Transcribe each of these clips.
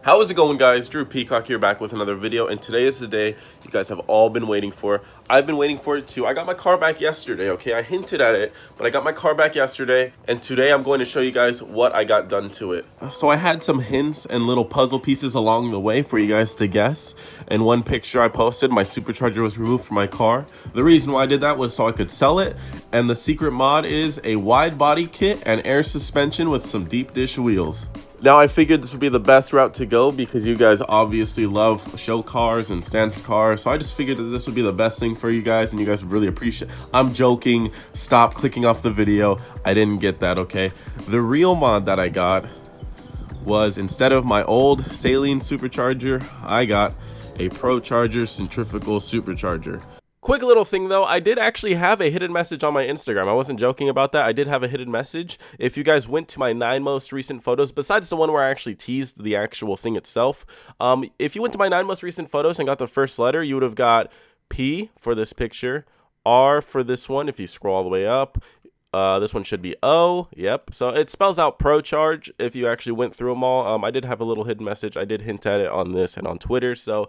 How is it going, guys? Drew Peacock here, back with another video, and today is the day you guys have all been waiting for. I've been waiting for it too. I got my car back yesterday, okay? I hinted at it, but I got my car back yesterday, and today I'm going to show you guys what I got done to it. So I had some hints and little puzzle pieces along the way for you guys to guess. And one picture I posted, my supercharger was removed from my car. The reason why I did that was so I could sell it, and the secret mod is a wide body kit and air suspension with some deep dish wheels. Now, I figured this would be the best route to go because you guys obviously love show cars and stance cars. So I just figured that this would be the best thing for you guys and you guys would really appreciate it. I'm joking. Stop clicking off the video. I didn't get that, okay? The real mod that I got was, instead of my old saline supercharger, I got a ProCharger centrifugal supercharger. Quick little thing though, I did actually have a hidden message on my Instagram. I wasn't joking about that. I did have a hidden message. If you guys went to my 9 most recent photos, besides the one where I actually teased the actual thing itself, if you went to my 9 most recent photos and got the first letter, you would have got P for this picture, R for this one if you scroll all the way up. This one should be O. Yep. So it spells out ProCharge if you actually went through them all. I did have a little hidden message. I did hint at it on this and on Twitter. So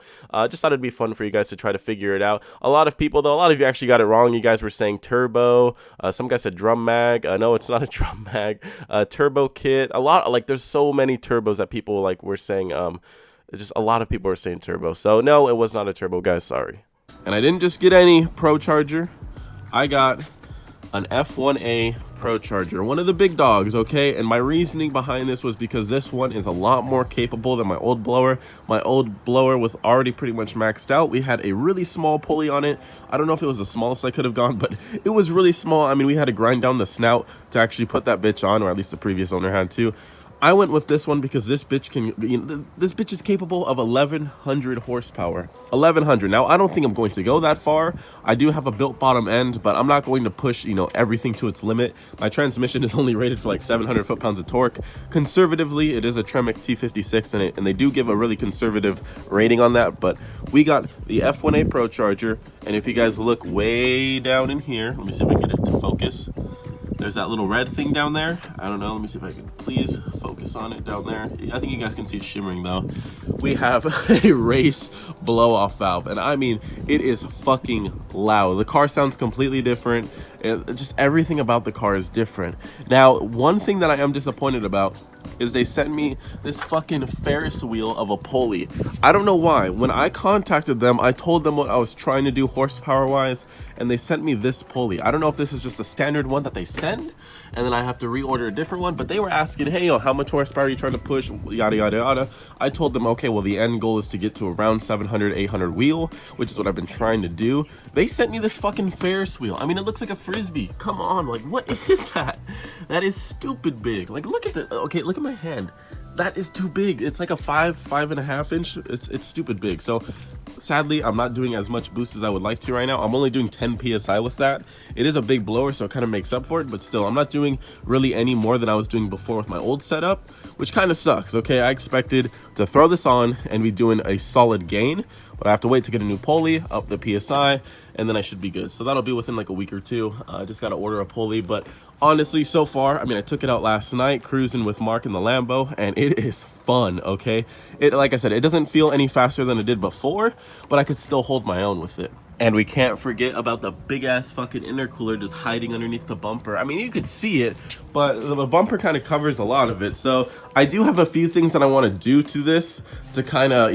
just thought it'd be fun for you guys to try to figure it out. A lot of people, though, a lot of you actually got it wrong. You guys were saying turbo. Some guy said drum mag. No, it's not a drum mag. Turbo kit. A lot. Like, there's so many turbos that people like were saying. Just a lot of people were saying turbo. So no, it was not a turbo, guys. Sorry. And I didn't just get any ProCharger. I got an F1A ProCharger, one of the big dogs, okay? And my reasoning behind this was because this one is a lot more capable than my old blower. My old blower was already pretty much maxed out. We had a really small pulley on it. I don't know if it was the smallest I could have gone, but it was really small. I mean, we had to grind down the snout to actually put that bitch on, or at least the previous owner had to. I went with this one because this bitch can, this bitch is capable of 1100 horsepower. 1100. Now, I don't think I'm going to go that far. I do have a built bottom end, but I'm not going to push, everything to its limit. My transmission is only rated for like 700 foot-pounds of torque. Conservatively, it is a Tremec T56 and they do give a really conservative rating on that, but we got the F1A ProCharger, and if you guys look way down in here, let me see if I can get it to focus. There's that little red thing down there. I don't know. Let me see if I can please focus on it down there. I think you guys can see it shimmering though. We have a race blow-off valve, and I mean, it is fucking loud. The car sounds completely different. Just everything about the car is different. Now, one thing that I am disappointed about is they sent me this fucking Ferris wheel of a Pulley. I don't know why. When I contacted them, I told them what I was trying to do horsepower wise, and they sent me this Pulley. I don't know if this is just a standard one that they send, and then I have to reorder a different one, but they were asking, hey, how much horsepower are you trying to push, yada, yada, yada. I told them, okay, well, the end goal is to get to around 700, 800 wheel, which is what I've been trying to do. They sent me this fucking Ferris wheel. I mean, it looks like a Frisbee. Come on, like, what is that? That is stupid big. Like, look at the, okay, look at my hand. That is too big. It's like a 5.5 inch. It's stupid big. So sadly, I'm not doing as much boost as I would like to right now. I'm only doing 10 psi with that. It is a big blower, so it kind of makes up for it, but still, I'm not doing really any more than I was doing before with my old setup, which kind of sucks. Okay, I expected to throw this on and be doing a solid gain, but I have to wait to get a new pulley, up the psi, and then I should be good. So that'll be within like a week or two. I just got to order a pulley, but honestly, so far, I mean, I took it out last night cruising with Mark in the Lambo, and it is fun, okay? Like I said, it doesn't feel any faster than it did before, but I could still hold my own with it. And we can't forget about the big ass fucking intercooler just hiding underneath the bumper. I mean, you could see it, but the bumper kind of covers a lot of it. So I do have a few things that I want to do to this to kind of,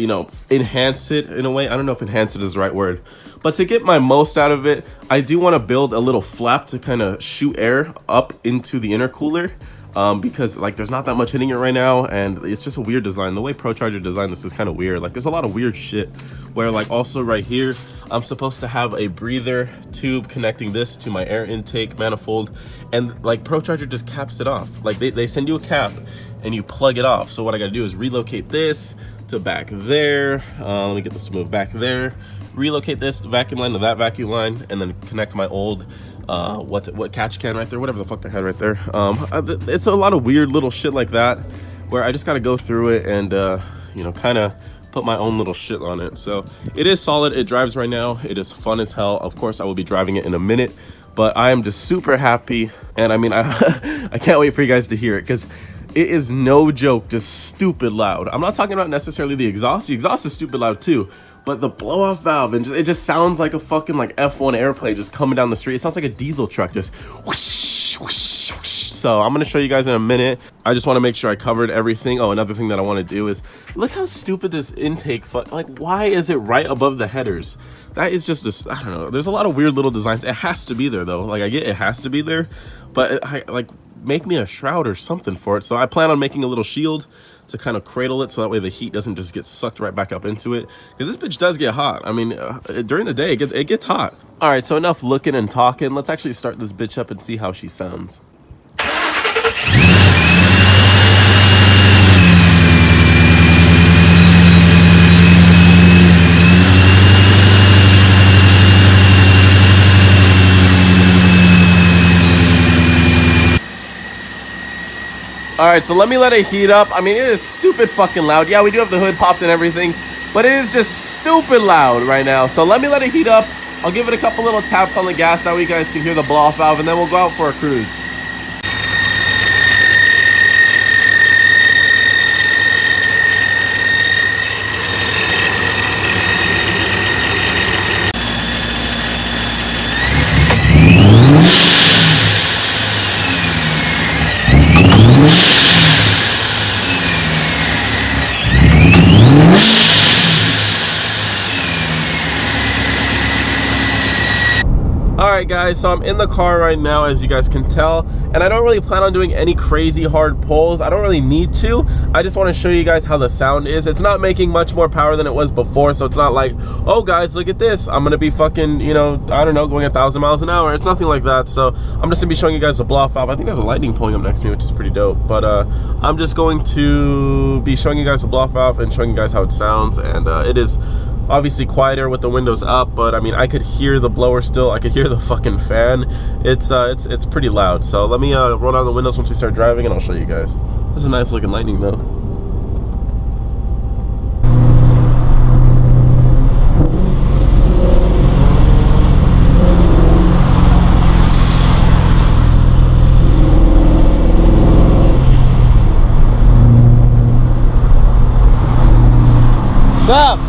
enhance it in a way. I don't know if enhance it is the right word, but to get my most out of it, I do want to build a little flap to kind of shoot air up into the intercooler. Because like there's not that much hitting it right now, and it's just a weird design. The way ProCharger designed this is kind of weird. Like, there's a lot of weird shit where, like, also right here I'm supposed to have a breather tube connecting this to my air intake manifold, and like ProCharger just caps it off. Like they send you a cap and you plug it off. So what I gotta do is relocate this to back there. Let me get this to move back there, relocate this vacuum line to that vacuum line, and then connect my old what catch can right there, whatever the fuck I had right there. It's a lot of weird little shit like that where I just got to go through it and kind of put my own little shit on it. So it is solid. It drives right now. It is fun as hell. Of course, I will be driving it in a minute, but I am just super happy, and I mean, I can't wait for you guys to hear it, because It is no joke, just stupid loud. I'm not talking about necessarily the exhaust. The exhaust is stupid loud too, but the blow-off valve, and it just sounds like a fucking like F1 airplane just coming down the street. It sounds like a diesel truck just whoosh, whoosh, whoosh. So I'm gonna show you guys in a minute. I just want to make sure I covered everything. Oh, another thing that I want to do is look how stupid this intake, like why is it right above the headers? That is just this, I don't know. There's a lot of weird little designs. It has to be there though. Like I get it has to be there, but like make me a shroud or something for it. So I plan on making a little shield to kind of cradle it so that way the heat doesn't just get sucked right back up into it, because this bitch does get hot. I mean, during the day it gets hot. All right, so enough looking and talking. Let's actually start this bitch up and see how she sounds. All right, so let me let it heat up. I mean, it is stupid fucking loud. Yeah, we do have the hood popped and everything, but it is just stupid loud right now. So let me let it heat up. I'll give it a couple little taps on the gas. That way you guys can hear the blow-off valve, and then we'll go out for a cruise. Alright guys, so I'm in the car right now, as you guys can tell, and I don't really plan on doing any crazy hard pulls. I don't really need to. I just want to show you guys how the sound is. It's not making much more power than it was before, so it's not like, oh guys, look at this, I'm gonna be fucking, you know, I don't know, going 1,000 miles an hour. It's nothing like that. So I'm just gonna be showing you guys the blow-off valve. I think there's a lightning pulling up next to me, which is pretty dope. But I'm just going to be showing you guys the blow-off valve and showing you guys how it sounds. And it is obviously quieter with the windows up, but I mean, I could hear the blower still. I could hear the fucking fan. It's pretty loud. So let me roll down the windows once we start driving, and I'll show you guys. This is a nice looking lightning though. What's up?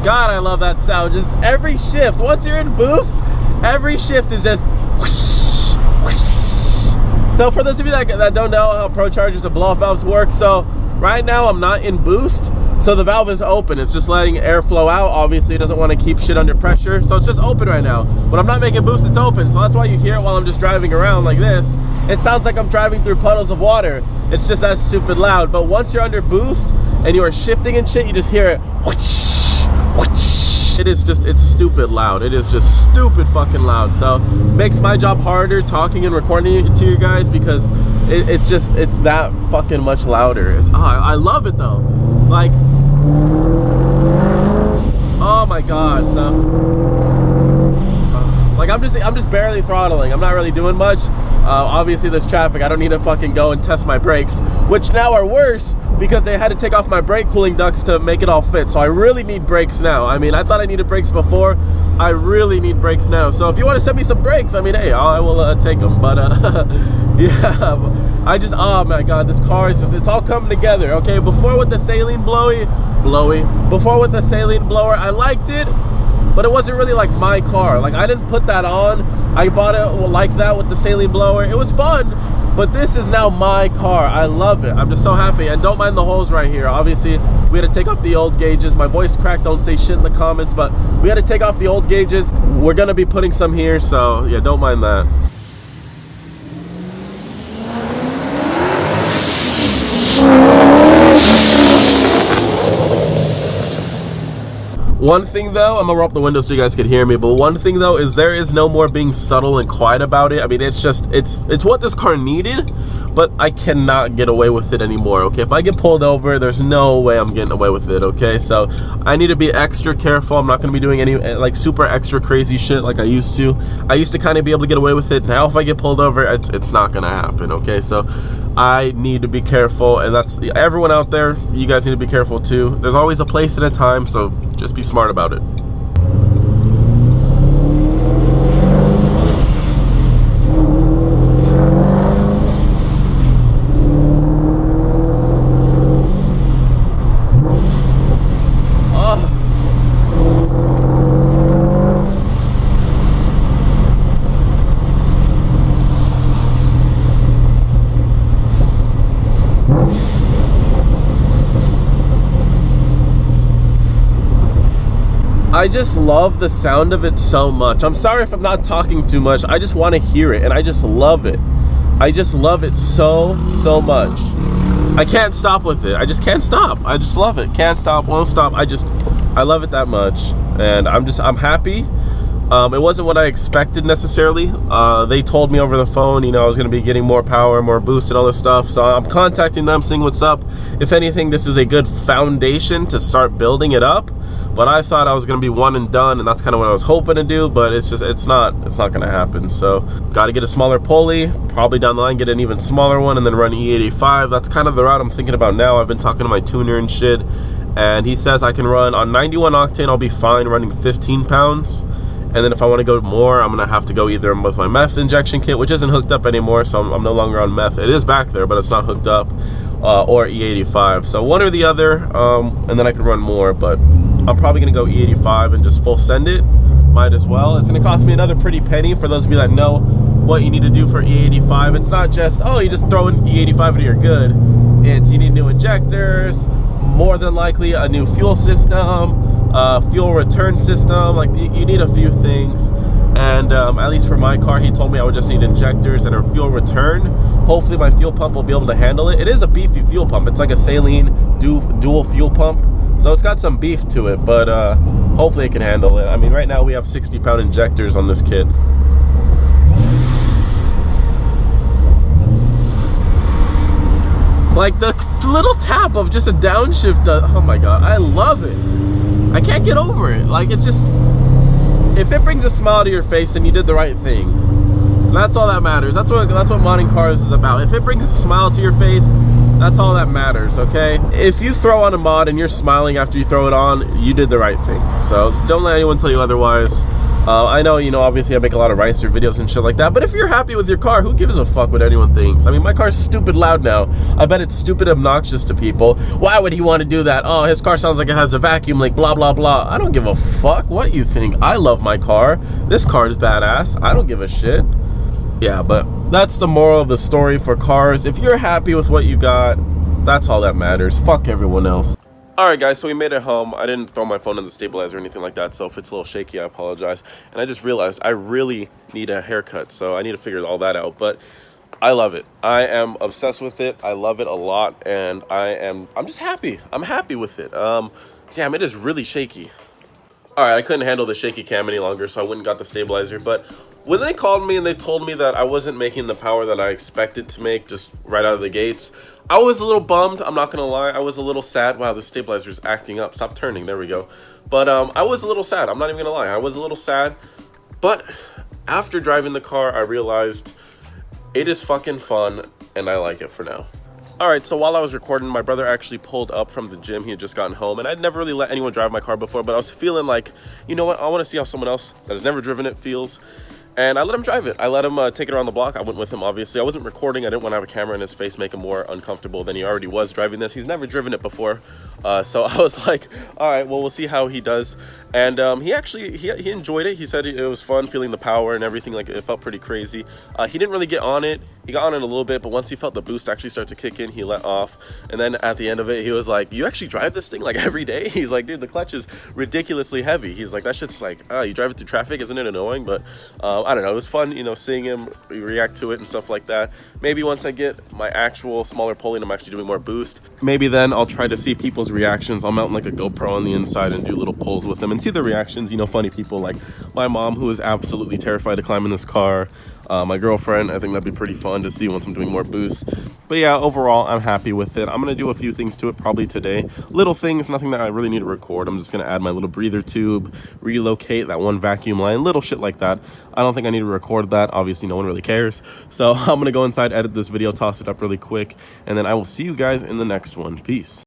God, I love that sound. Just every shift, once you're in boost, every shift is just whoosh, whoosh. So for those of you that don't know how ProChargers and blow-off valves work, so right now I'm not in boost, so the valve is open. It's just letting air flow out. Obviously it doesn't want to keep shit under pressure, so it's just open right now. But I'm not making boost, it's open. So that's why you hear it while I'm just driving around like this. It sounds like I'm driving through puddles of water. It's just that stupid loud. But once you're under boost and you are shifting and shit, you just hear it whoosh. It is just, it's stupid loud. It is just stupid fucking loud. So makes my job harder talking and recording it to you guys, because it's that fucking much louder. I love it though. Like, oh my god. So like I'm just barely throttling. I'm not really doing much. Obviously there's traffic. I don't need to fucking go and test my brakes, which now are worse because they had to take off my brake cooling ducts to make it all fit. So I really need brakes now. I mean, I thought I needed brakes before. I really need brakes now. So if you want to send me some brakes, I mean, hey, I will take them. But yeah, I just, oh my god, this car is just, it's all coming together. Okay, before with the saline before with the saline blower, I liked it, but it wasn't really like my car. Like, I didn't put that on. I bought it like that with the saline blower. It was fun, but this is now my car. I love it. I'm just so happy. And don't mind the holes right here. Obviously, we had to take off the old gauges. My voice cracked, don't say shit in the comments, but we had to take off the old gauges. We're gonna be putting some here, so yeah, don't mind that. One thing though, I'm gonna roll up the window so you guys can hear me, but one thing though is there is no more being subtle and quiet about it. I mean, it's just, it's what this car needed, but I cannot get away with it anymore, okay? If I get pulled over, there's no way I'm getting away with it, okay? So I need to be extra careful. I'm not gonna be doing any like super extra crazy shit like I used to. I used to kind of be able to get away with it. Now if I get pulled over, it's not gonna happen, okay? So I need to be careful, and that's everyone out there, you guys need to be careful too. There's always a place and a time, so just be smart about it. I just love the sound of it so much. I'm sorry if I'm not talking too much. I just want to hear it, and I just love it. I just love it so much. I can't stop with it. I just can't stop. I just love it. Can't stop, won't stop. I love it that much, and I'm happy. It wasn't what I expected necessarily. They told me over the phone, you know, I was going to be getting more power, more boost and all this stuff. So I'm contacting them, seeing what's up. If anything, this is a good foundation to start building it up. But I thought I was going to be one and done, and that's kind of what I was hoping to do, but it's not going to happen. So got to get a smaller pulley, probably down the line get an even smaller one, and then run E85. That's kind of the route I'm thinking about now. I've been talking to my tuner and shit, and he says I can run on 91 octane. I'll be fine running 15 pounds. And then if I want to go more, I'm going to have to go either with my meth injection kit, which isn't hooked up anymore, so I'm no longer on meth. It is back there, but it's not hooked up, or E85. So one or the other, and then I can run more, but I'm probably going to go E85 and just full send it. Might as well. It's going to cost me another pretty penny for those of you that know what you need to do for E85. It's not just, oh, you just throw in E85 and you're good. It's you need new injectors, more than likely a new fuel system, fuel return system. Like you need a few things, and at least for my car, he told me I would just need injectors and a fuel return. Hopefully my fuel pump will be able to handle it. It is a beefy fuel pump. It's like a saline dual fuel pump, so it's got some beef to it, but hopefully it can handle it. I mean, right now we have 60-pound injectors on this kit. Like the little tap of just a downshift, oh my god, I love it. I can't get over it. Like, it just, if it brings a smile to your face, then you did the right thing. And that's all that matters. That's what modding cars is about. If it brings a smile to your face, that's all that matters, okay? If you throw on a mod and you're smiling after you throw it on, you did the right thing. So don't let anyone tell you otherwise. I know, you know, obviously I make a lot of Ricer videos and shit like that, but if you're happy with your car, who gives a fuck what anyone thinks? I mean, my car's stupid loud now. I bet it's stupid obnoxious to people. Why would he want to do that? Oh, his car sounds like it has a vacuum leak, blah, blah, blah. I don't give a fuck what you think. I love my car. This car is badass. I don't give a shit. Yeah, but that's the moral of the story for cars. If you're happy with what you got, that's all that matters. Fuck everyone else. Alright guys, so we made it home. I didn't throw my phone in the stabilizer or anything like that, so if it's a little shaky, I apologize. And I just realized I really need a haircut, so I need to figure all that out. But I love it. I am obsessed with it. I love it a lot, and I'm just happy. I'm happy with it. Damn, it is really shaky. Alright, I couldn't handle the shaky cam any longer, so I went and got the stabilizer. But when they called me and they told me that I wasn't making the power that I expected to make just right out of the gates, I was a little bummed. I'm not gonna lie. I was a little sad. Wow, the stabilizer is acting up. Stop turning. There we go. But I was a little sad. I'm not even gonna lie. I was a little sad. But after driving the car, I realized it is fucking fun, and I like it for now. Alright, so while I was recording, my brother actually pulled up from the gym. He had just gotten home, and I'd never really let anyone drive my car before, but I was feeling like, you know what, I want to see how someone else that has never driven it feels. And I let him drive it. I let him take it around the block. I went with him, obviously. I wasn't recording. I didn't want to have a camera in his face, make him more uncomfortable than he already was driving this. He's never driven it before. So I was like, all right, well, we'll see how he does. And he actually, he enjoyed it. He said it was fun feeling the power and everything. Like, it felt pretty crazy. He didn't really get on it. He got on it a little bit, but once he felt the boost actually start to kick in, he let off. And then at the end of it, he was like, you actually drive this thing like every day? He's like, dude, the clutch is ridiculously heavy. He's like, that shit's like, oh, you drive it through traffic? Isn't it annoying? But I don't know. It was fun, you know, seeing him react to it and stuff like that. Maybe once I get my actual smaller pulley and I'm actually doing more boost, maybe then I'll try to see people's people's reactions. I'll mount like a GoPro on the inside and do little pulls with them and see the reactions. You know, funny people like my mom, who is absolutely terrified to climb in this car. My girlfriend, I think that'd be pretty fun to see once I'm doing more boosts. But yeah, overall, I'm happy with it. I'm gonna do a few things to it probably today. Little things, nothing that I really need to record. I'm just gonna add my little breather tube, relocate that one vacuum line, little shit like that. I don't think I need to record that. Obviously, no one really cares. So I'm gonna go inside, edit this video, toss it up really quick, and then I will see you guys in the next one. Peace.